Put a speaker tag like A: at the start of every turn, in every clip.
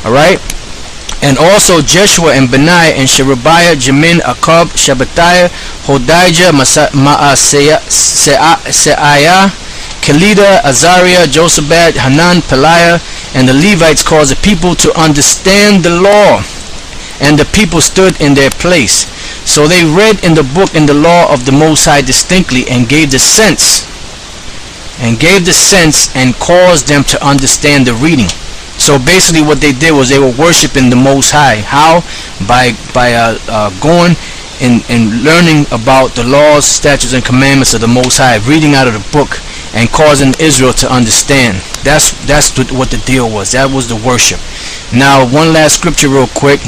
A: Alright? And also Jeshua and Benaiah and Sherebiah, Jamin, Akab, Shabbataiah, Hodijah, Maaseiah, Kelida, Azariah, Josabad, Hanan, Peliah, and the Levites caused the people to understand the law, and the people stood in their place. So they read in the book in the law of the Most High distinctly, and gave the sense and caused them to understand the reading. So basically what they did was they were worshiping the Most High. How? By going and learning about the laws, statutes, and commandments of the Most High, reading out of the book, and causing Israel to understand. That's what the deal was. That was the worship. Now, one last scripture real quick,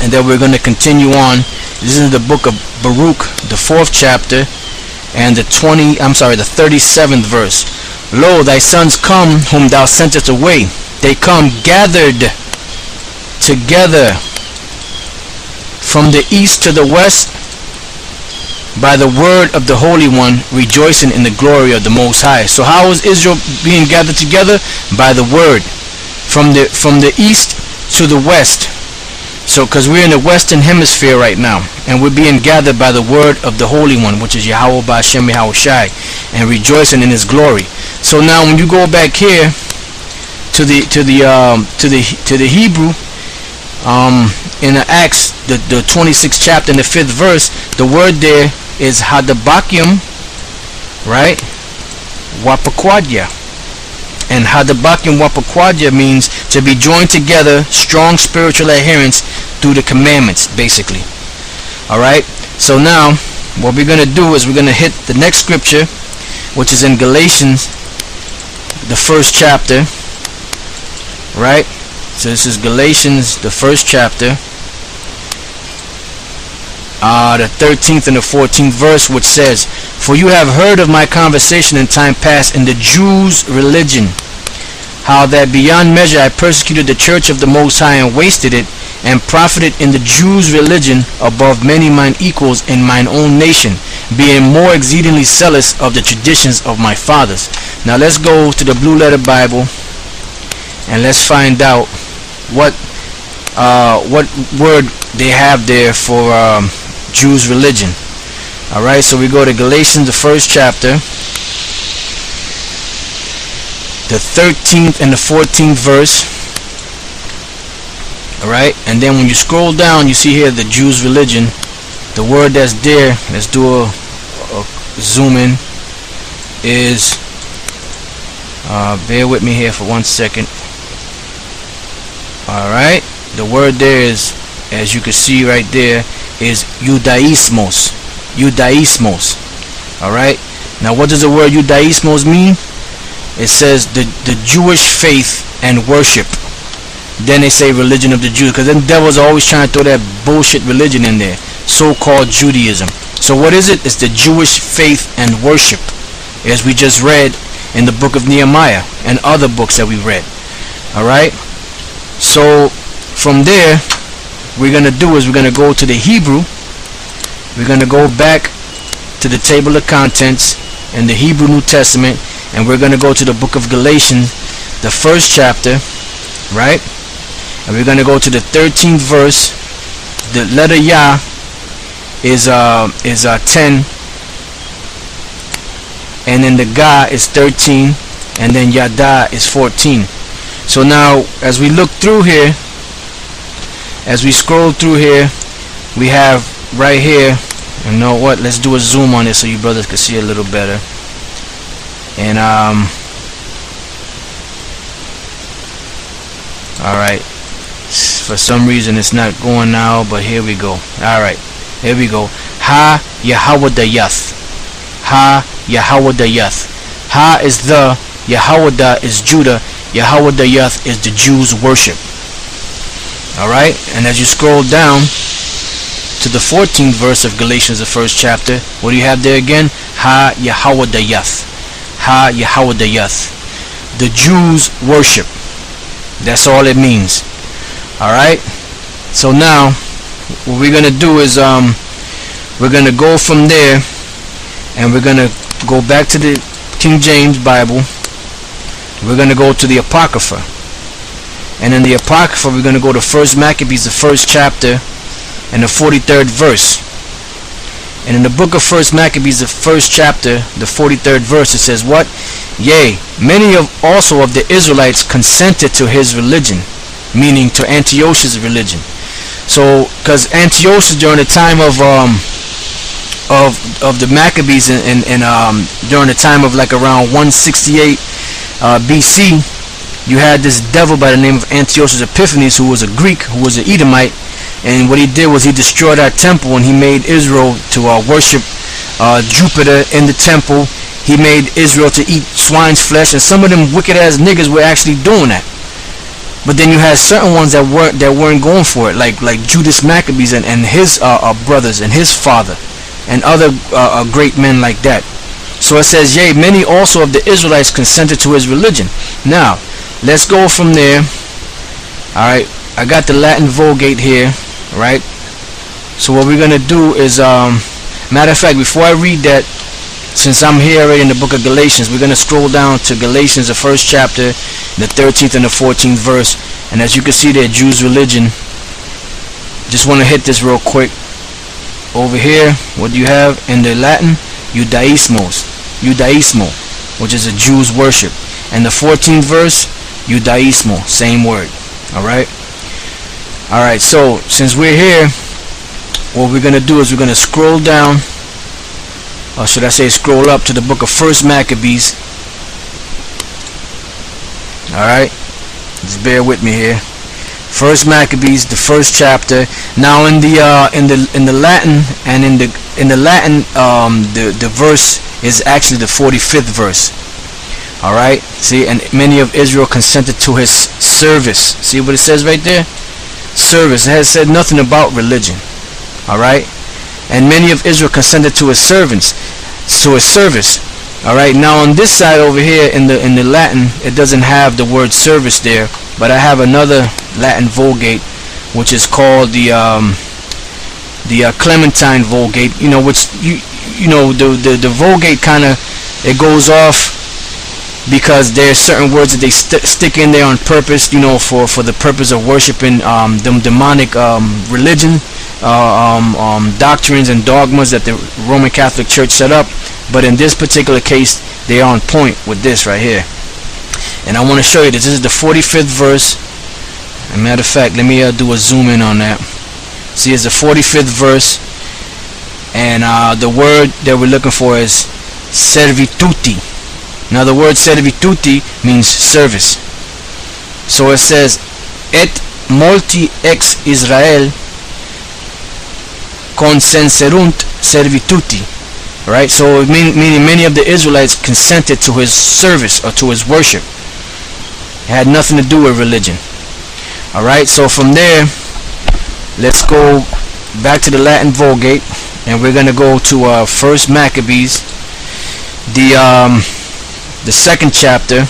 A: and then we're going to continue on. This is the book of Baruch, the 4th chapter, and the 37th verse. Lo, thy sons come, whom thou sentest away. They come gathered together from the east to the west by the word of the Holy One, rejoicing in the glory of the Most High. So how is Israel being gathered together? By the word. From the east to the west. So because we're in the western hemisphere right now, and we're being gathered by the word of the Holy One, which is Yahweh Ba'Shem Yahushai, and rejoicing in His glory. So now when you go back here to the Hebrew, in the Acts, the 26th chapter and the 5th verse, the word there is Hadabakim, right? Wapakwadya. And Hadabakim Wapakwadya means to be joined together, strong spiritual adherence through the commandments, basically. Alright? So now, what we're going to do is we're going to hit the next scripture, which is in Galatians, the 1st chapter. Right? So this is Galatians, the 1st chapter, the 13th and the 14th verse, which says, For you have heard of my conversation in time past in the Jews' religion, how that beyond measure I persecuted the church of the Most High, and wasted it, and profited in the Jews' religion above many mine equals in mine own nation, being more exceedingly zealous of the traditions of my fathers. Now let's go to the Blue Letter Bible, and let's find out what word they have there for Jews' religion. Alright, so we go to Galatians, the 1st chapter, the 13th and the 14th verse. Alright, and then when you scroll down, you see here the Jews' religion. The word that's there, let's do a zoom in, is, bear with me here for 1 second. Alright, the word there is, as you can see right there, is Judaismos. Judaismos. Alright, now what does the word Judaismos mean? It says the Jewish faith and worship. Then they say religion of the Jews, because then devils are always trying to throw that bullshit religion in there, so-called Judaism. So what is it? It's the Jewish faith and worship, as we just read in the book of Nehemiah and other books that we read. Alright, so from there, we're going to do is we're going to go to the Hebrew. We're going to go back to the table of contents in the Hebrew New Testament, and we're going to go to the book of Galatians, the 1st chapter, right? And we're going to go to the 13th verse. The letter Yah is 10, and then the Ga is 13, and then Yada is 14. So now, as we look through here, as we scroll through here, we have right here, you know what, let's do a zoom on this so you brothers can see a little better. And alright, for some reason it's not going now, but here we go. Alright, here we go. Ha Yahawadayath. Ha Yahawadayath. Ha is the, Yahawada is Judah, Yahawadayath is the Jews' worship. Alright, and as you scroll down to the 14th verse of Galatians, the 1st chapter, what do you have there again? Ha Yahawadayath. Ha Yahawadayath. The Jews' worship. That's all it means. Alright, so now what we're going to do is we're going to go from there, and we're going to go back to the King James Bible. We're going to go to the Apocrypha, And in the Apocrypha, we're going to go to 1 Maccabees, the 1st chapter, and the 43rd verse. And in the book of 1 Maccabees, the 1st chapter, the 43rd verse, it says, what? Yea, many also of the Israelites consented to his religion, meaning to Antiochus' religion. So, because Antiochus during the time of the Maccabees and during the time of like around 168 BC, you had this devil by the name of Antiochus Epiphanes, who was a Greek, who was an Edomite, and what he did was he destroyed our temple, and he made Israel to worship Jupiter in the temple. He made Israel to eat swine's flesh, and some of them wicked ass niggas were actually doing that. But then you had certain ones that weren't going for it, like Judas Maccabees and his brothers and his father and other great men like that. So it says, yea, many also of the Israelites consented to his religion. Now, let's go from there. Alright, I got the Latin Vulgate here, right? So what we're going to do is, matter of fact, before I read that, since I'm here already in the book of Galatians, we're going to scroll down to Galatians, the 1st chapter, the 13th and the 14th verse. And as you can see there, Jews' religion. Just want to hit this real quick. Over here, what do you have in the Latin? Judaismo, which is a Jews' worship. And the 14th verse, Judaismo, same word. Alright? Alright, so since we're here, what we're going to do is we're going to scroll down, or should I say scroll up to the book of 1 Maccabees. Alright, just bear with me here. 1 Maccabees, the 1st chapter. Now in the Latin and in the Latin, the verse is actually the 45th verse. Alright, see, and many of Israel consented to his service. See what it says right there? Service. It has said nothing about religion. Alright, and many of Israel consented to his servants, to his service. Alright, now on this side over here in the Latin, it doesn't have the word service there, but I have another Latin Vulgate, which is called the Clementine Vulgate. You know, which you know the Vulgate kind of, it goes off because there's certain words that they stick in there on purpose, you know, for the purpose of worshiping them demonic religion, doctrines and dogmas that the Roman Catholic Church set up. But in this particular case, they are on point with this right here. And I want to show you this. This is the 45th verse. As a matter of fact, let me do a zoom in on that. See, it's the 45th verse, and the word that we're looking for is servituti. Now the word servituti means service. So it says, et multi ex Israel consenserunt servituti. Right? So meaning many of the Israelites consented to his service or to his worship. It had nothing to do with religion. Alright, so from there, let's go back to the Latin Vulgate, and we're going to go to 1 Maccabees, the 2nd chapter.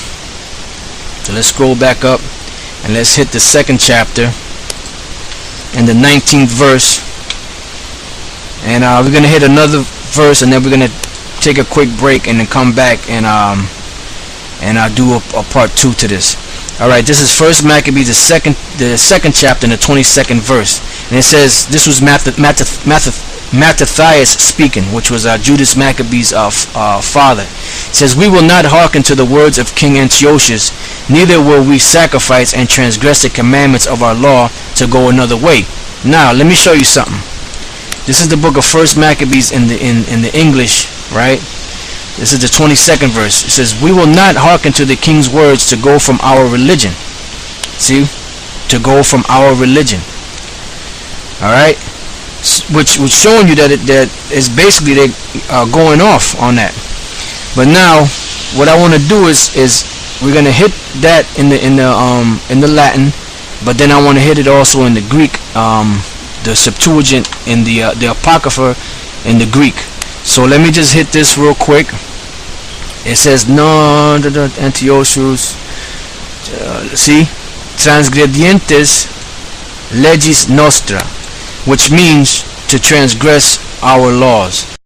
A: So let's scroll back up and let's hit the 2nd chapter and the 19th verse, and we're going to hit another verse, and then we're going to take a quick break and then come back and I'll do a part 2 to this. Alright, this is 1 Maccabees, the second chapter and the 22nd verse. And it says, this was Mattathias speaking, which was Judas Maccabees' father. It says, we will not hearken to the words of King Antiochus, neither will we sacrifice and transgress the commandments of our law to go another way. Now, let me show you something. This is the book of 1 Maccabees in the English, right? This is the 22nd verse. It says, we will not hearken to the king's words to go from our religion. See? To go from our religion. Alright? Which was showing you that it's basically they going off on that. But now, what I want to do is we're going to hit that in the Latin, but then I want to hit it also in the Greek, the Septuagint, in the Apocrypha in the Greek. So let me just hit this real quick. It says, no, Antiochus, see, transgredientes legis nostra, which means to transgress our laws.